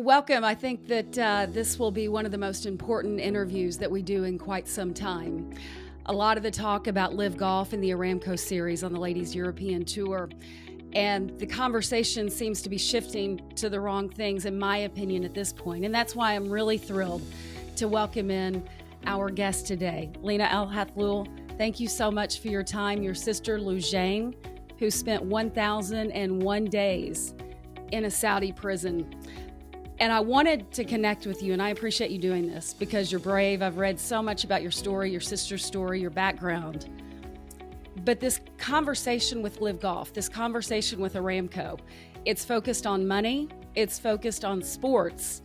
Welcome. I think that this will be one of the most important interviews that we do in quite some time. A lot of the talk about LIVGolf and the Aramco Series on the Ladies European Tour, and the conversation seems to be shifting to the wrong things, in my opinion, at this point. And that's why I'm really thrilled to welcome in our guest today, Lina AlHathloul. Thank you so much for your time. Your sister, Loujain, who spent 1,001 days in a Saudi prison. And I wanted to connect with you, and I appreciate you doing this because you're brave. I've read so much about your story, your sister's story, your background. But this conversation with LIVGolf, this conversation with Aramco, it's focused on money, it's focused on sports.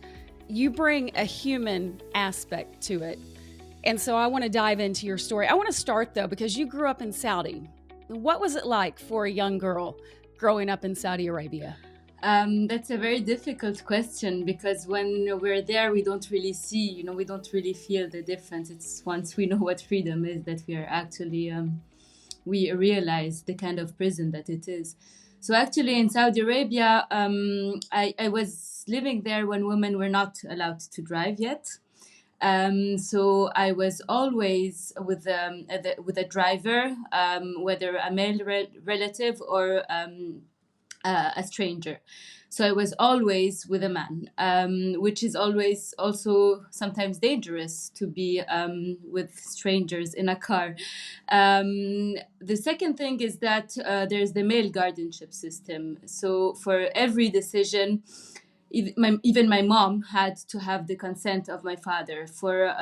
You bring a human aspect to it. And so I want to dive into your story. I want to start, though, because you grew up in Saudi. What was it like for a young girl growing up in Saudi Arabia? That's a very difficult question because when we're there, we don't really see, we don't really feel the difference. It's once we know what freedom is that we are actually, we realize the kind of prison that it is. So actually in Saudi Arabia, I was living there when women were not allowed to drive yet. So I was always with a driver, whether a male relative or a stranger. So I was always with a man, which is always also sometimes dangerous to be with strangers in a car. The second thing is that there's the male guardianship system. So for every decision, even my mom had to have the consent of my father for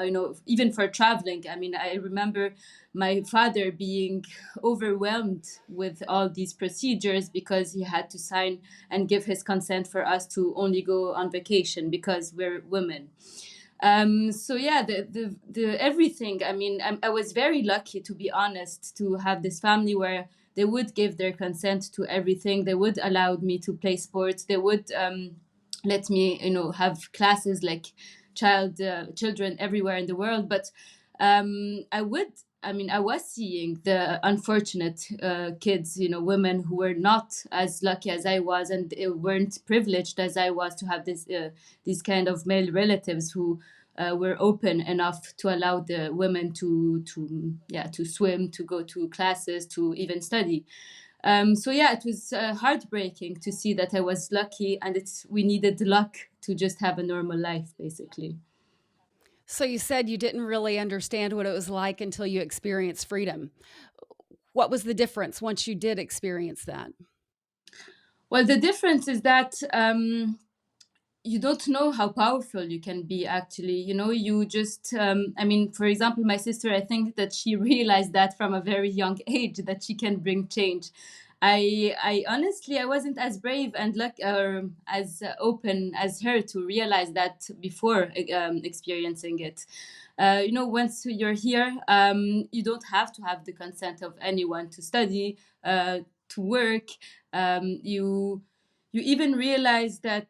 even for traveling. I mean, I remember my father being overwhelmed with all these procedures because he had to sign and give his consent for us to only go on vacation because we're women. So yeah, the everything. I mean, I was very lucky, to be honest, to have this family where they would give their consent to everything. They would allow me to play sports. They would let me, have classes like children everywhere in the world. But I was seeing the unfortunate kids, women who were not as lucky as I was and weren't privileged as I was to have these kind of male relatives who were open enough to allow the women to swim, to go to classes, to even study. So yeah, it was heartbreaking to see that I was lucky, and we needed luck to just have a normal life, basically. So you said you didn't really understand what it was like until you experienced freedom. What was the difference once you did experience that? Well, the difference is that you don't know how powerful you can be, actually. You just, for example, my sister, I think that she realized that from a very young age that she can bring change. I honestly, I wasn't as brave and or as open as her to realize that before experiencing it. Once you're here, you don't have to have the consent of anyone to study, to work. You even realize that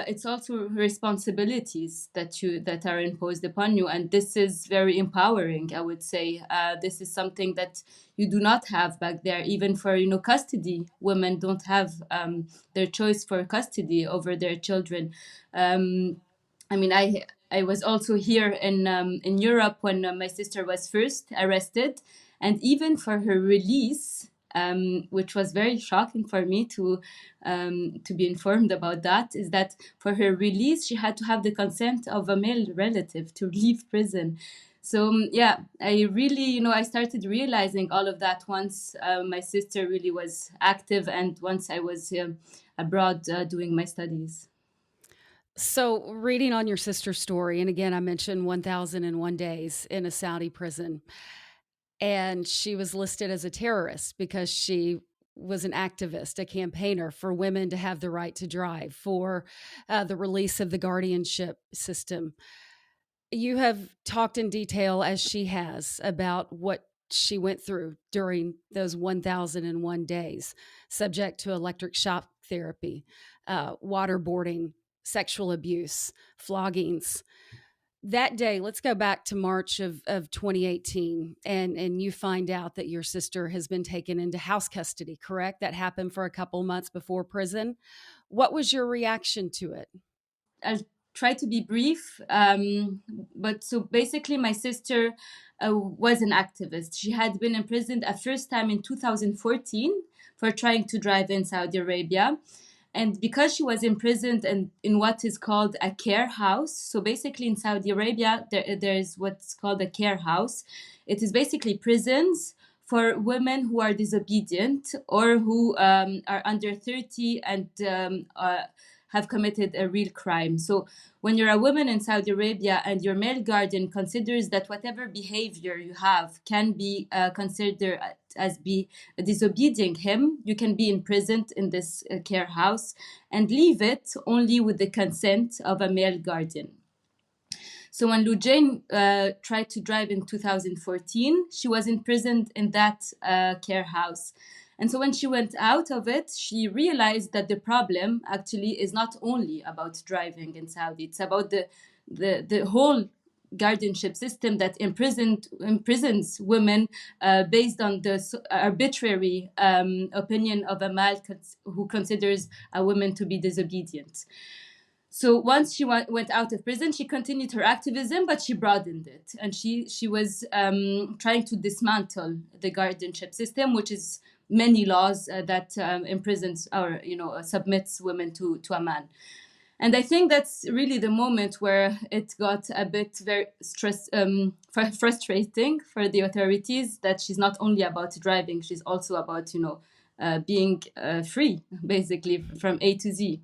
it's also responsibilities that are imposed upon you, and this is very empowering, I would say. This is something that you do not have back there. Even for custody, women don't have their choice for custody over their children. I was also here in Europe when my sister was first arrested, and even for her release, which was very shocking for me to be informed about that, is that for her release, she had to have the consent of a male relative to leave prison. So yeah, I really, I started realizing all of that once my sister really was active and once I was abroad doing my studies. So, reading on your sister's story, and again, I mentioned 1,001 days in a Saudi prison, and she was listed as a terrorist because she was an activist, a campaigner for women to have the right to drive, for the release of the guardianship system. You have talked in detail, as she has, about what she went through during those 1,001 days, subject to electric shock therapy, waterboarding, sexual abuse, floggings. That day, let's go back to March of 2018, and you find out that your sister has been taken into house custody, correct? That happened for a couple months before prison. What was your reaction to it? I'll try to be brief. But so basically, my sister was an activist. She had been imprisoned a first time in 2014 for trying to drive in Saudi Arabia. And because she was imprisoned in what is called a care house, so basically in Saudi Arabia, there is what's called a care house. It is basically prisons for women who are disobedient or who are under 30 and have committed a real crime. So when you're a woman in Saudi Arabia and your male guardian considers that whatever behavior you have can be considered as be disobeying him, you can be imprisoned in this care house and leave it only with the consent of a male guardian. So when Loujain tried to drive in 2014, she was imprisoned in that care house. And so when she went out of it, she realized that the problem actually is not only about driving in Saudi, it's about the whole guardianship system that imprisons women based on the arbitrary opinion of a male who considers a woman to be disobedient. So once she went out of prison, she continued her activism, but she broadened it. And she was trying to dismantle the guardianship system, which is many laws that imprisons or submits women to a man. And I think that's really the moment where it got a bit very frustrating for the authorities that she's not only about driving, she's also about being free, basically from A to Z.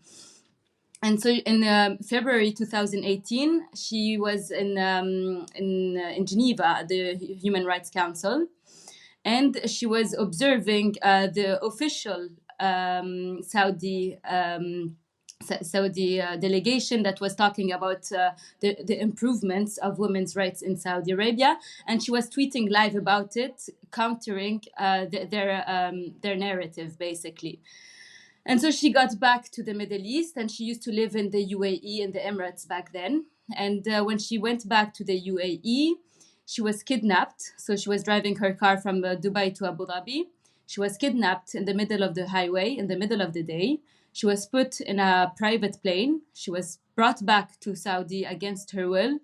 And so in February 2018, she was in Geneva, the Human Rights Council, and she was observing the official Saudi delegation that was talking about the improvements of women's rights in Saudi Arabia, and she was tweeting live about it, countering their narrative, basically. And so she got back to the Middle East, and she used to live in the UAE and the Emirates back then. And when she went back to the UAE, she was kidnapped. So she was driving her car from Dubai to Abu Dhabi. She was kidnapped in the middle of the highway, in the middle of the day. She was put in a private plane. She was brought back to Saudi against her will.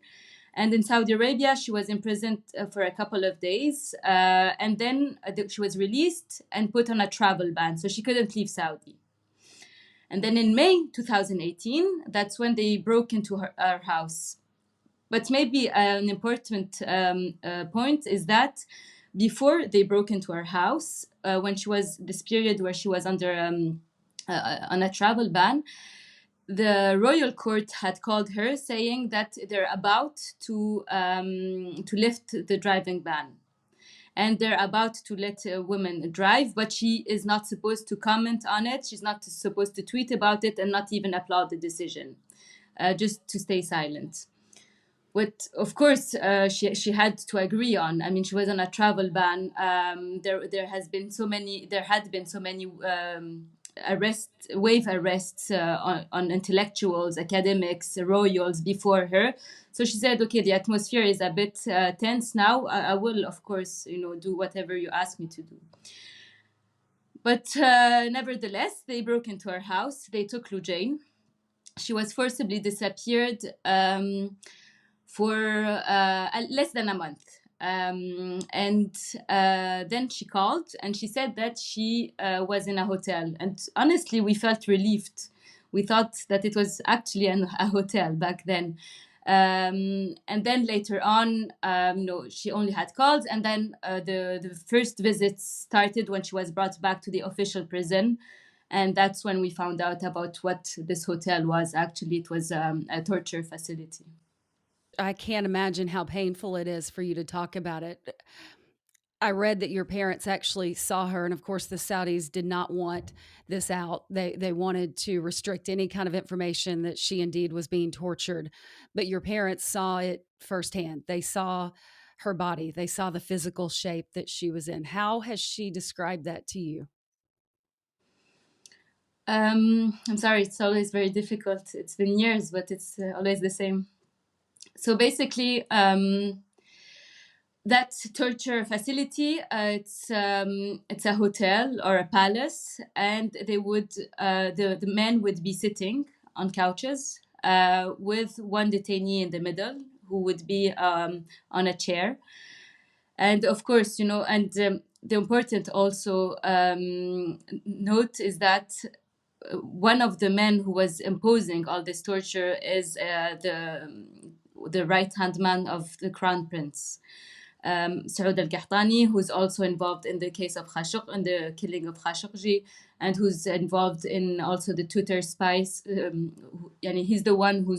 And in Saudi Arabia, she was imprisoned for a couple of days. And then she was released and put on a travel ban. So she couldn't leave Saudi. And then in May 2018, that's when they broke into her house. But maybe an important point is that before they broke into her house, when she was this period where she was under on a travel ban, the royal court had called her saying that they're about to lift the driving ban. And they're about to let women drive, but she is not supposed to comment on it. She's not supposed to tweet about it and not even applaud the decision, just to stay silent. What, of course, she had to agree on. I mean, she was on a travel ban. There had been so many wave arrests on intellectuals, academics, royals before her. So she said, okay, the atmosphere is a bit tense now. I will, of course, do whatever you ask me to do. But nevertheless, they broke into her house. They took Loujain. She was forcibly disappeared for less than a month. And then she called and she said that she was in a hotel. And honestly, we felt relieved. We thought that it was actually a hotel back then. And then later on, she only had calls. And then the first visits started when she was brought back to the official prison. And that's when we found out about what this hotel was. Actually, it was a torture facility. I can't imagine how painful it is for you to talk about it. I read that your parents actually saw her, and of course the Saudis did not want this out. They wanted to restrict any kind of information that she indeed was being tortured. But your parents saw it firsthand. They saw her body. They saw the physical shape that she was in. How has she described that to you? I'm sorry, it's always very difficult. It's been years, but it's always the same. So basically, that torture facility, it's a hotel or a palace, and they would the men would be sitting on couches, with one detainee in the middle who would be on a chair. And of course, and the important also note is that one of the men who was imposing all this torture is the right-hand man of the crown prince, Saud al-Qahtani, who's also involved in the case of Khashoggi, in the killing of Khashoggi, and who's involved in also the Twitter spies. He's the one who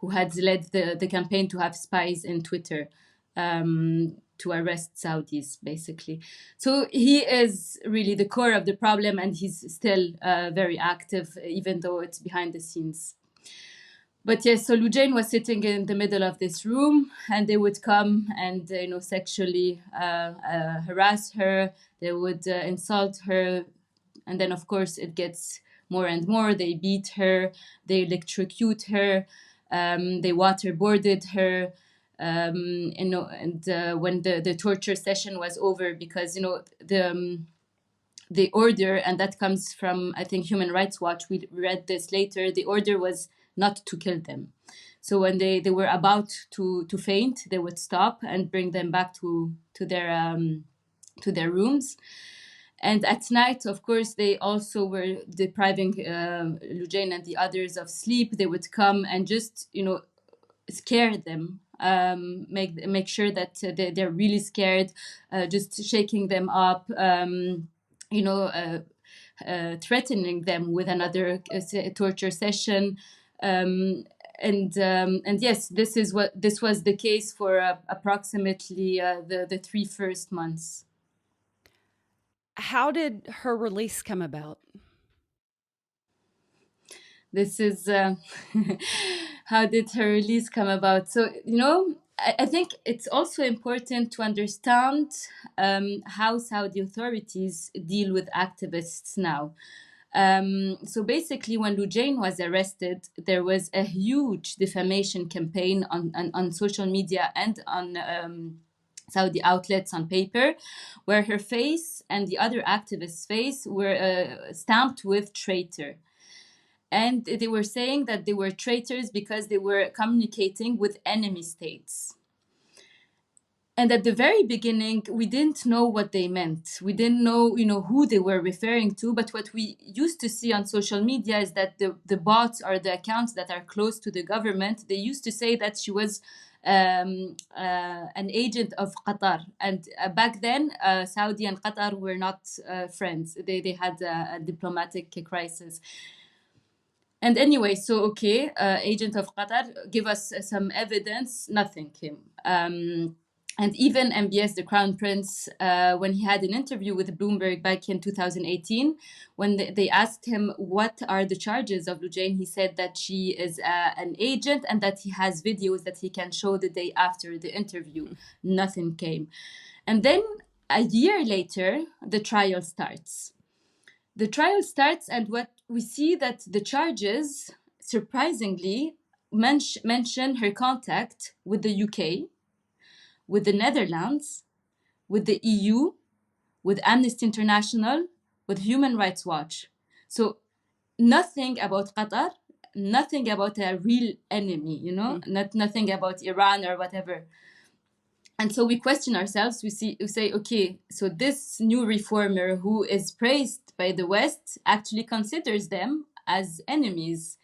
had led the campaign to have spies in Twitter to arrest Saudis, basically. So he is really the core of the problem, and he's still very active, even though it's behind the scenes. But yes, so Loujain was sitting in the middle of this room, and they would come and sexually harass her. They would insult her, and then of course it gets more and more. They beat her, they electrocute her, they waterboarded her. And when the torture session was over, because the order, and that comes from, I think, Human Rights Watch, we read this later, the order was not to kill them. So when they were about to faint, they would stop and bring them back to their rooms. And at night, of course, they also were depriving Loujain and the others of sleep. They would come and just, scare them, make sure that they're really scared, just shaking them up, threatening them with another torture session. And yes, this was the case for approximately the 3 first months. How did her release come about? This is how did her release come about? So, I think it's also important to understand how Saudi authorities deal with activists now. So basically, when Loujain was arrested, there was a huge defamation campaign on social media and on Saudi outlets on paper, where her face and the other activists' face were stamped with traitor. And they were saying that they were traitors because they were communicating with enemy states. And at the very beginning, we didn't know what they meant. We didn't know, who they were referring to. But what we used to see on social media is that the bots or the accounts that are close to the government, they used to say that she was an agent of Qatar. And back then, Saudi and Qatar were not friends. They had a diplomatic crisis. And anyway, so okay, agent of Qatar, give us some evidence. Nothing came. And even MBS, the Crown Prince, when he had an interview with Bloomberg back in 2018, when they asked him what are the charges of Loujain, he said that she is an agent and that he has videos that he can show the day after the interview. Nothing came. And then a year later, the trial starts. And what we see that the charges, surprisingly, mention her contact with the UK, with the Netherlands, with the EU, with Amnesty International, with Human Rights Watch. So nothing about Qatar, nothing about a real enemy, nothing about Iran or whatever. And so we question ourselves, we say, okay, so this new reformer who is praised by the West actually considers them as enemies.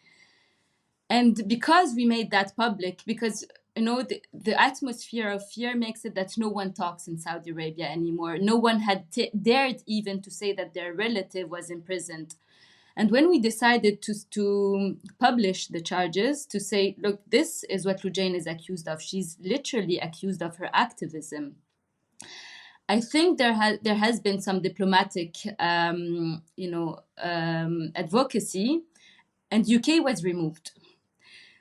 And because we made that public, because the atmosphere of fear makes it that no one talks in Saudi Arabia anymore. No one had dared even to say that their relative was imprisoned. And when we decided to publish the charges, to say, look, this is what Loujain is accused of. She's literally accused of her activism. I think there has been some diplomatic, advocacy, and UK was removed.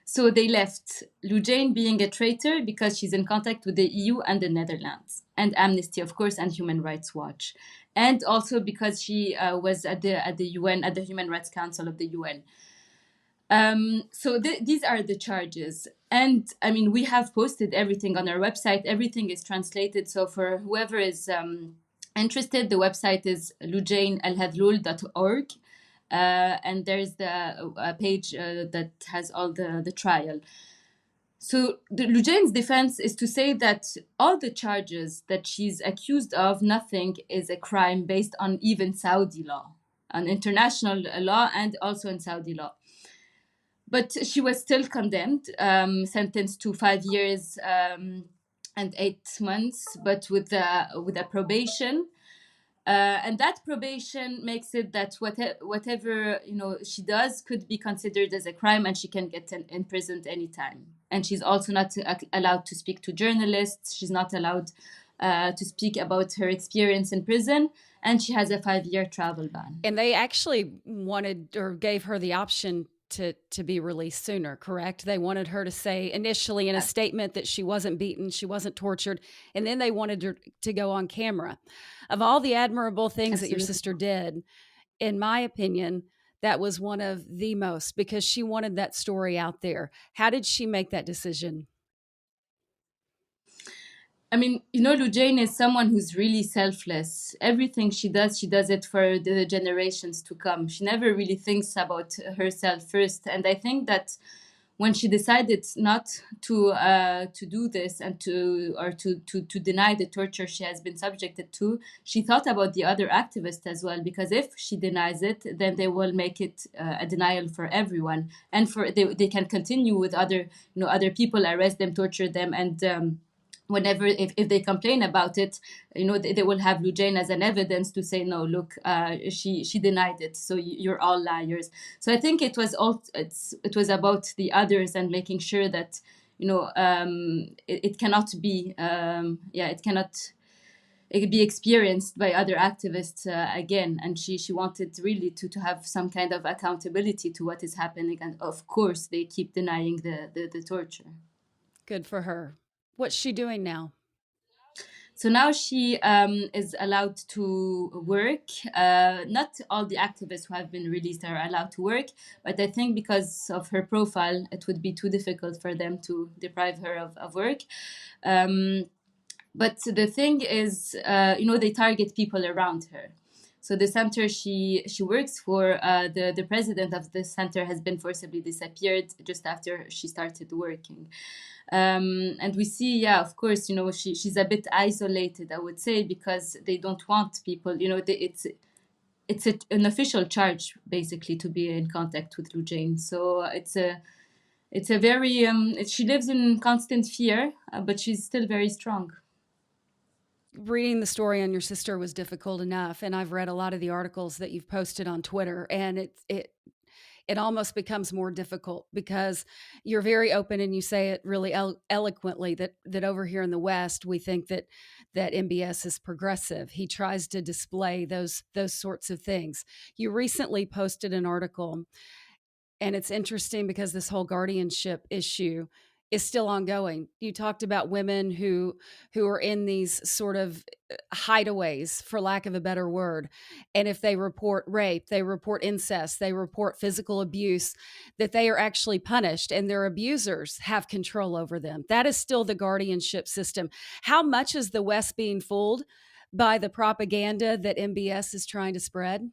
So they left Loujain being a traitor because she's in contact with the EU and the Netherlands, and Amnesty, of course, and Human Rights Watch, and also because she was at the UN, at the Human Rights Council of the UN. So these are the charges. And I mean, we have posted everything on our website. Everything is translated. So for whoever is interested, the website is loujainalhathloul.org. and there's a page that has all the trial. So the Loujain's defense is to say that all the charges that she's accused of, nothing is a crime based on even Saudi law, on international law, and also in Saudi law. But she was still condemned, sentenced to 5 years and 8 months, but with a probation. And that probation makes it that whatever she does could be considered as a crime, and she can get imprisoned anytime. And she's also not allowed to speak to journalists. She's not allowed to speak about her experience in prison, and she has a 5-year travel ban. And they actually wanted or gave her the option to be released sooner, correct? They wanted her to say initially in a statement that she wasn't beaten, she wasn't tortured, and then they wanted her to go on camera. Of all the admirable things that your sister did, in my opinion, that was one of the most, because she wanted that story out there. How did she make that decision? I mean, Loujain is someone who's really selfless. Everything she does it for the generations to come. She never really thinks about herself first. And I think that when she decided not to do this and to deny the torture she has been subjected to, she thought about the other activists as well, because if she denies it, then they will make it a denial for everyone, and they can continue with other people, arrest them, torture them, and whenever if they complain about it, they will have Loujain as an evidence to say, no, look, she denied it, so you're all liars. So I think it was about the others and making sure that it cannot be it could be experienced by other activists again. And she wanted really to have some kind of accountability to what is happening, and of course they keep denying the torture. Good for her. What's she doing now? So now she is allowed to work. Not all the activists who have been released are allowed to work, but I think because of her profile, it would be too difficult for them to deprive her of work. But the thing is, they target people around her. So the center she works for, the president of the center has been forcibly disappeared just after she started working. And we see, of course, she's a bit isolated, I would say, because they don't want people, it's an official charge, basically, to be in contact with Loujain. So it's a very, she lives in constant fear, but she's still very strong. Reading the story on your sister was difficult enough, and I've read a lot of the articles that you've posted on Twitter, and it almost becomes more difficult because you're very open and you say it really eloquently that over here in the West, we think that MBS is progressive. He tries to display those sorts of things. You recently posted an article, and it's interesting because this whole guardianship issue is still ongoing. You talked about women who are in these sort of hideaways, for lack of a better word. And if they report rape, they report incest, they report physical abuse, that they are actually punished and their abusers have control over them. That is still the guardianship system. How much is the West being fooled by the propaganda that MBS is trying to spread?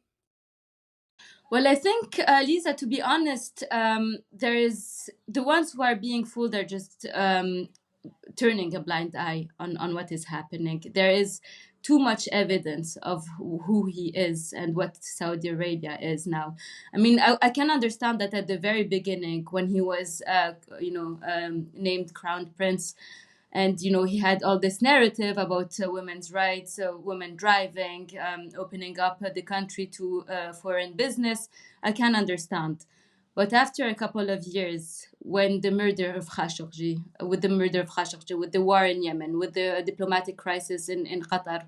Well, I think, Lisa, to be honest, there is the ones who are being fooled are just turning a blind eye on what is happening. There is too much evidence of who he is and what Saudi Arabia is now. I mean, I can understand that at the very beginning, when he was, named Crown Prince, and he had all this narrative about women's rights, women driving, opening up the country to foreign business. I can understand. But after a couple of years, when the murder of Khashoggi, with the war in Yemen, with the diplomatic crisis in Qatar,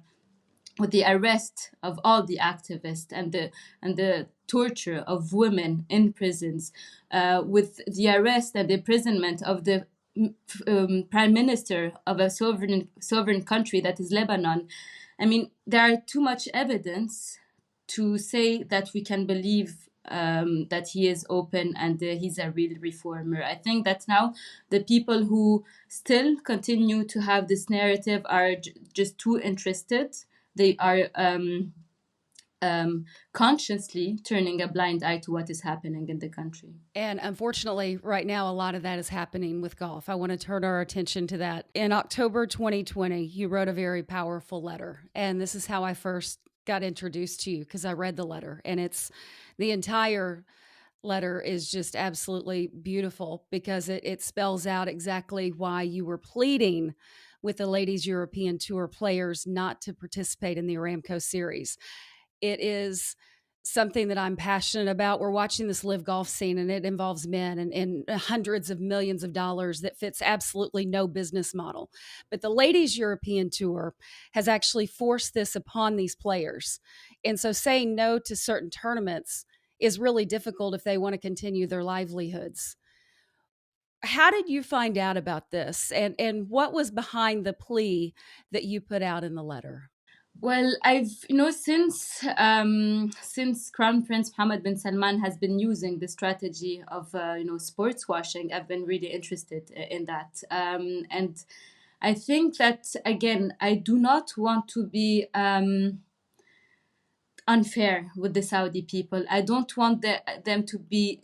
with the arrest of all the activists and the torture of women in prisons, with the arrest and the imprisonment of the prime minister of a sovereign country that is Lebanon. I mean, there are too much evidence to say that we can believe that he is open and he's a real reformer. I think that now the people who still continue to have this narrative are just too interested. They are consciously turning a blind eye to what is happening in the country. And unfortunately, right now, a lot of that is happening with golf. I want to turn our attention to that. In October 2020, you wrote a very powerful letter. And this is how I first got introduced to you, because I read the letter. And it's the entire letter is just absolutely beautiful, because it spells out exactly why you were pleading with the Ladies European Tour players not to participate in the Aramco Series. It is something that I'm passionate about. We're watching this LIVGolf scene, and it involves men and hundreds of millions of dollars that fits absolutely no business model. But the Ladies European Tour has actually forced this upon these players. And so saying no to certain tournaments is really difficult if they want to continue their livelihoods. How did you find out about this? And what was behind the plea that you put out in the letter? Well, I've since Crown Prince Mohammed bin Salman has been using the strategy of sports washing, I've been really interested in that, and I think that again, I do not want to be unfair with the Saudi people. I don't want them to be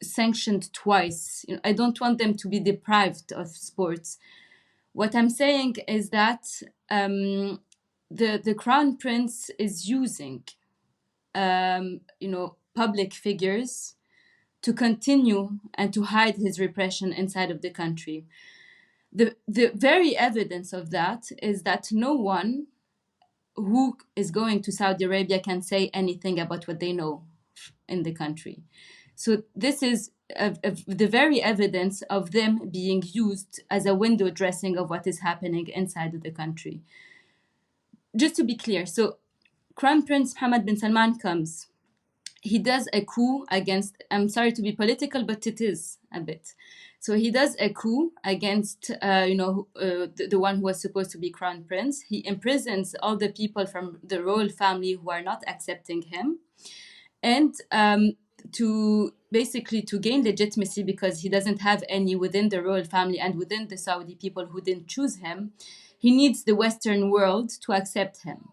sanctioned twice. I don't want them to be deprived of sports. What I'm saying is that the crown prince is using public figures to continue and to hide his repression inside of the country. The very evidence of that is that no one who is going to Saudi Arabia can say anything about what they know in the country. So this is the very evidence of them being used as a window dressing of what is happening inside of the country. Just to be clear, so Crown Prince Mohammed bin Salman comes. He does a coup against, I'm sorry to be political, but it is a bit. So he does a coup against, the one who was supposed to be crown prince. He imprisons all the people from the royal family who are not accepting him. And to gain legitimacy, because he doesn't have any within the royal family and within the Saudi people who didn't choose him, he needs the Western world to accept him.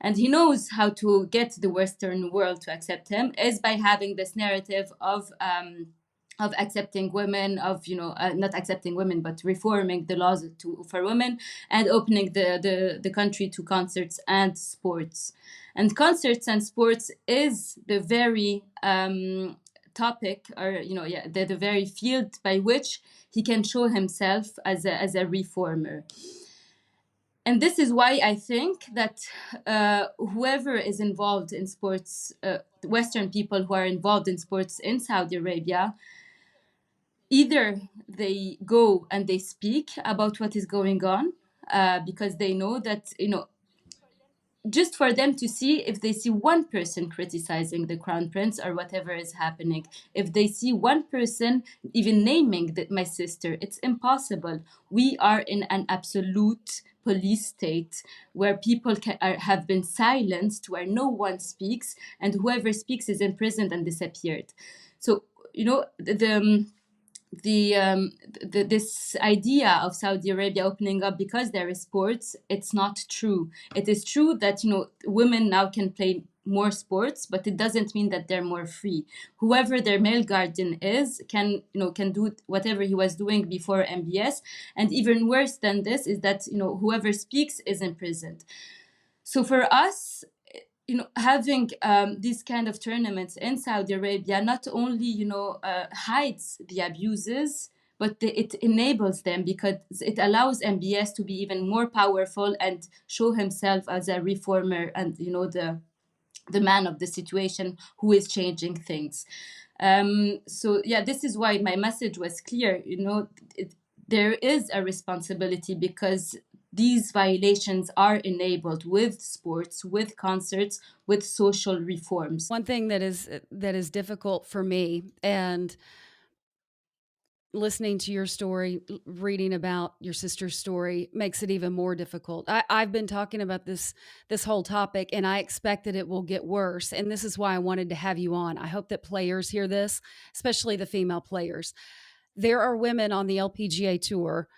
And he knows how to get the Western world to accept him is by having this narrative of accepting women, not accepting women, but reforming the laws for women and opening the country to concerts and sports. And concerts and sports is the very topic, or the very field by which he can show himself as a reformer. And this is why I think that whoever is involved in sports, Western people who are involved in sports in Saudi Arabia, either they go and they speak about what is going on, because they know that, just for them to see, if they see one person criticizing the crown prince or whatever is happening, if they see one person even naming my sister, it's impossible. We are in an absolute police state where people have been silenced, where no one speaks, and whoever speaks is imprisoned and disappeared. So this idea of Saudi Arabia opening up because there is sports, it's not true. It is true that women now can play more sports, but it doesn't mean that they're more free. Whoever their male guardian is can do whatever he was doing before MBS, and even worse than this is that whoever speaks is imprisoned. So for us, having these kind of tournaments in Saudi Arabia not only hides the abuses, but it enables them, because it allows MBS to be even more powerful and show himself as a reformer and the man of the situation who is changing things. This is why my message was clear. There is a responsibility, because these violations are enabled with sports, with concerts, with social reforms. One thing that is difficult for me, and listening to your story, reading about your sister's story, makes it even more difficult. I've been talking about this whole topic, and I expect that it will get worse. And this is why I wanted to have you on. I hope that players hear this, especially the female players. There are women on the LPGA tour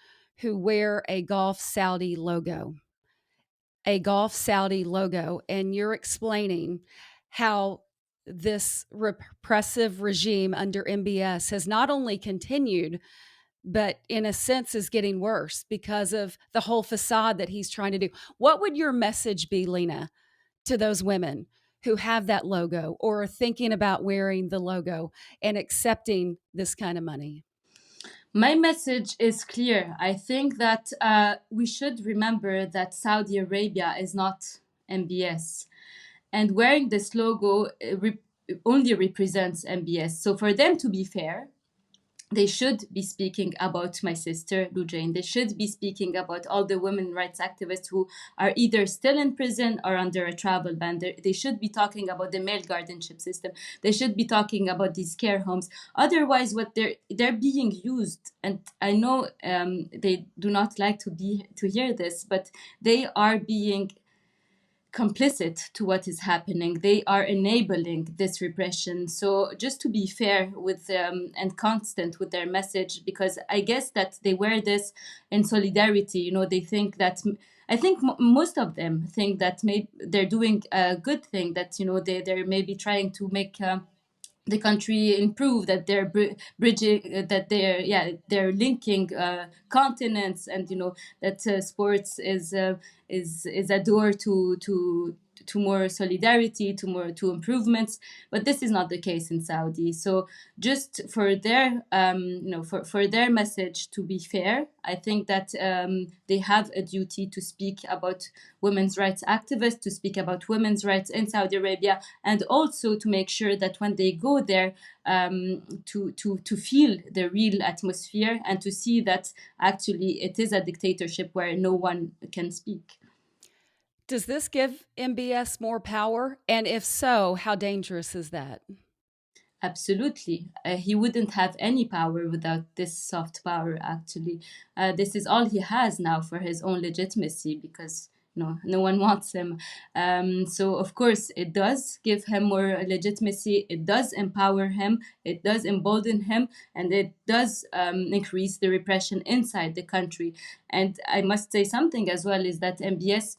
who wear a Golf Saudi logo. a Gulf Saudi logo, and you're explaining how this repressive regime under MBS has not only continued, but in a sense is getting worse because of the whole facade that he's trying to do. What would your message be, Lina, to those women who have that logo or are thinking about wearing the logo and accepting this kind of money? My message is clear. I think that we should remember that Saudi Arabia is not MBS. And wearing this logo only represents MBS. So for them to be fair, they should be speaking about my sister, Loujain. They should be speaking about all the women rights activists who are either still in prison or under a travel ban. They should be talking about the male guardianship system. They should be talking about these care homes. Otherwise, what they're being used, and I know they do not like to hear this, but they are being complicit to what is happening. They are enabling this repression. So just to be fair with them and constant with their message, because I guess that they wear this in solidarity. You know, they think that, I think most of them think that maybe they're doing a good thing, that, you know, they're maybe trying to make the country improve, that they're bridging, that they're linking continents, and you know that sports is a door to more solidarity, to improvements. But this is not the case in Saudi. So just for their for their message to be fair, I think that they have a duty to speak about women's rights activists, to speak about women's rights in Saudi Arabia, and also to make sure that when they go there, to feel the real atmosphere and to see that actually it is a dictatorship where no one can speak. Does this give MBS more power? And if so, how dangerous is that? Absolutely. He wouldn't have any power without this soft power, actually. This is all he has now for his own legitimacy, because no one wants him. So, of course, it does give him more legitimacy. It does empower him. It does embolden him. And it does increase the repression inside the country. And I must say something as well, is that MBS,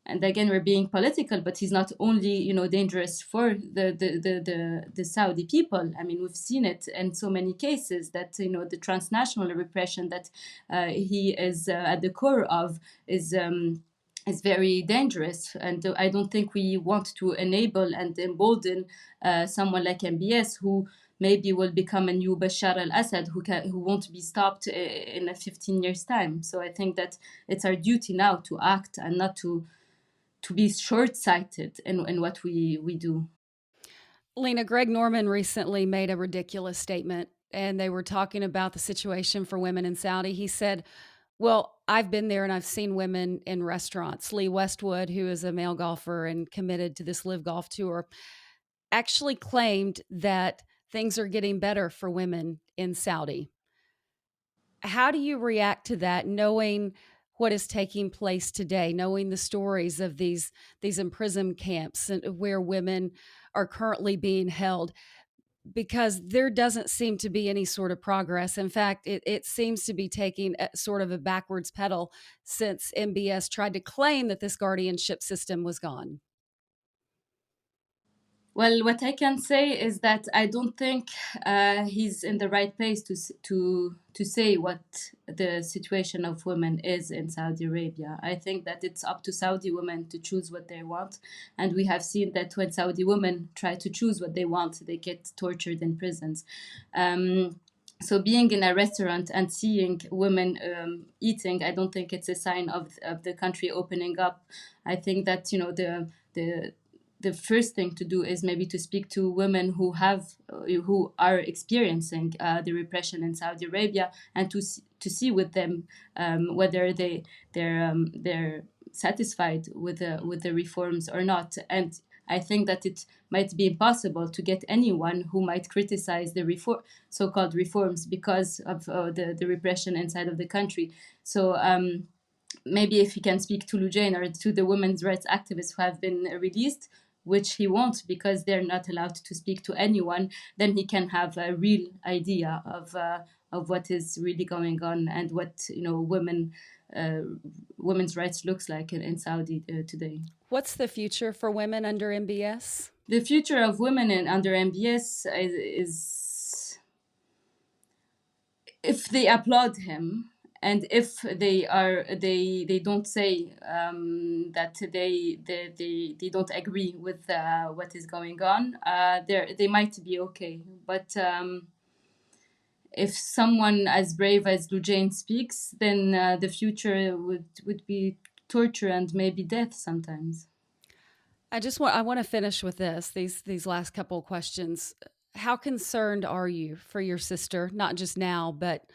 and again we're being political, but he's not only dangerous for the Saudi people. I mean, we've seen it in so many cases that the transnational repression that he is at the core of is very dangerous. And I don't think we want to enable and embolden someone like MBS, who maybe will become a new Bashar al-Assad, who won't be stopped in a 15 years time. So I think that it's our duty now to act and not to be short-sighted in what we do. Lina, Greg Norman recently made a ridiculous statement, and they were talking about the situation for women in Saudi. He said, well, I've been there and I've seen women in restaurants. Lee Westwood, who is a male golfer and committed to this LIVGolf tour, actually claimed that things are getting better for women in Saudi. How do you react to that, knowing what is taking place today, knowing the stories of these imprisoned camps and where women are currently being held? Because there doesn't seem to be any sort of progress. In fact, it seems to be taking sort of a backwards pedal since MBS tried to claim that this guardianship system was gone. Well, what I can say is that I don't think he's in the right place to say what the situation of women is in Saudi Arabia. I think that it's up to Saudi women to choose what they want, and we have seen that when Saudi women try to choose what they want, they get tortured in prisons. So being in a restaurant and seeing women eating, I don't think it's a sign of the country opening up. I think that the first thing to do is maybe to speak to women who are experiencing the repression in Saudi Arabia, and to see with them whether they're satisfied with the reforms or not. And I think that it might be impossible to get anyone who might criticize the so-called reforms because of the repression inside of the country. So maybe if you can speak to Loujain or to the women's rights activists who have been released, which he won't because they're not allowed to speak to anyone, then he can have a real idea of what is really going on and what women's rights looks like in Saudi today. What's the future for women under MBS? The future of women under MBS is if they applaud him and if they don't say that they don't agree with what is going on, they might be okay. But if someone as brave as Loujain speaks, then the future would be torture and maybe death sometimes. I want to finish with these last couple of questions. How concerned are you for your sister, not just now, but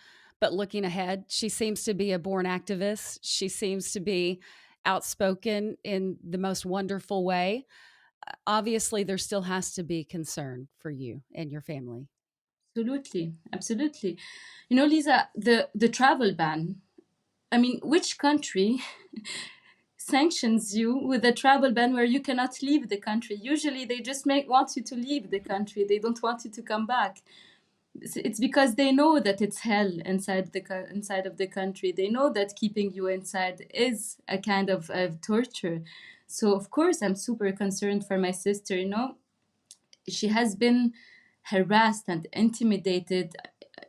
looking ahead? She seems to be a born activist. She seems to be outspoken in the most wonderful way. Obviously, there still has to be concern for you and your family. Absolutely, absolutely. You know, Lisa, the travel ban. I mean, which country sanctions you with a travel ban where you cannot leave the country? Usually, they just want you to leave the country. They don't want you to come back. It's because they know that it's hell inside of the country. They know that keeping you inside is a kind of torture. So of course, I'm super concerned for my sister. You know, she has been harassed and intimidated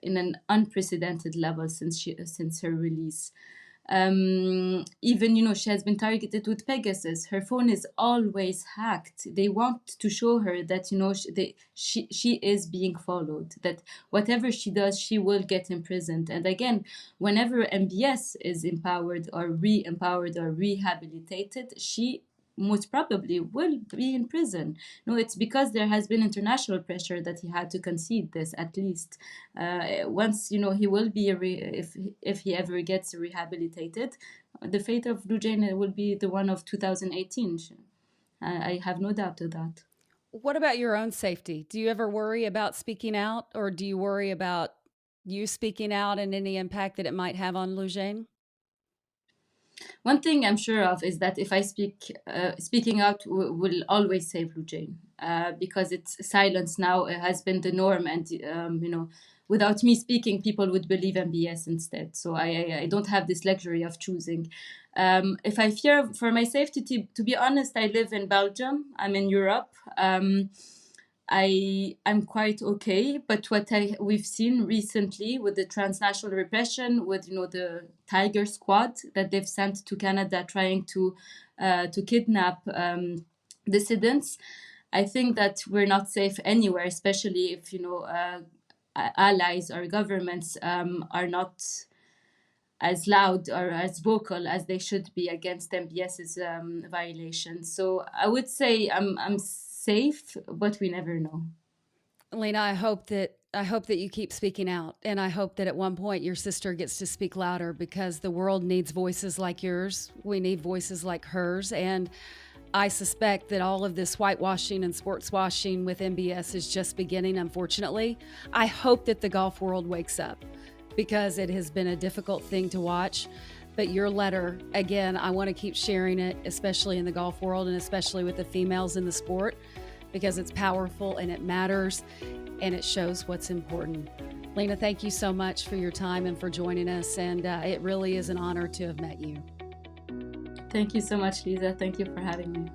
in an unprecedented level since her release. Even, you know, she has been targeted with Pegasus. Her phone is always hacked. They want to show her that, you know, she is being followed, that whatever she does, she will get imprisoned. And again, whenever MBS is empowered or re-empowered or rehabilitated, she most probably will be in prison. No, it's because there has been international pressure that he had to concede this. At least once, you know, he will be if he ever gets rehabilitated, the fate of Loujain will be the one of 2018. I have no doubt of that. What about your own safety? Do you ever worry about speaking out, or do you worry about you speaking out and any impact that it might have on Loujain? One thing I'm sure of is that if I speaking out will always save Loujain, because it's silence now has been the norm, and you know, without me speaking, people would believe MBS instead. So I don't have this luxury of choosing. If I fear for my safety, to be honest, I live in Belgium. I'm in Europe. I'm quite okay, but what we've seen recently with the transnational repression, with, you know, the Tiger Squad that they've sent to Canada trying to kidnap dissidents, I think that we're not safe anywhere, especially if, you know, allies or governments are not as loud or as vocal as they should be against MBS's violations. So I would say I'm safe, but we never know. Lina, I hope that you keep speaking out, and I hope that at one point your sister gets to speak louder, because the world needs voices like yours. We need voices like hers, and I suspect that all of this whitewashing and sportswashing with MBS is just beginning, unfortunately. I hope that the golf world wakes up, because it has been a difficult thing to watch. But your letter, again, I want to keep sharing it, especially in the golf world and especially with the females in the sport, because it's powerful and it matters and it shows what's important. Lina, thank you so much for your time and for joining us. And it really is an honor to have met you. Thank you so much, Lisa. Thank you for having me.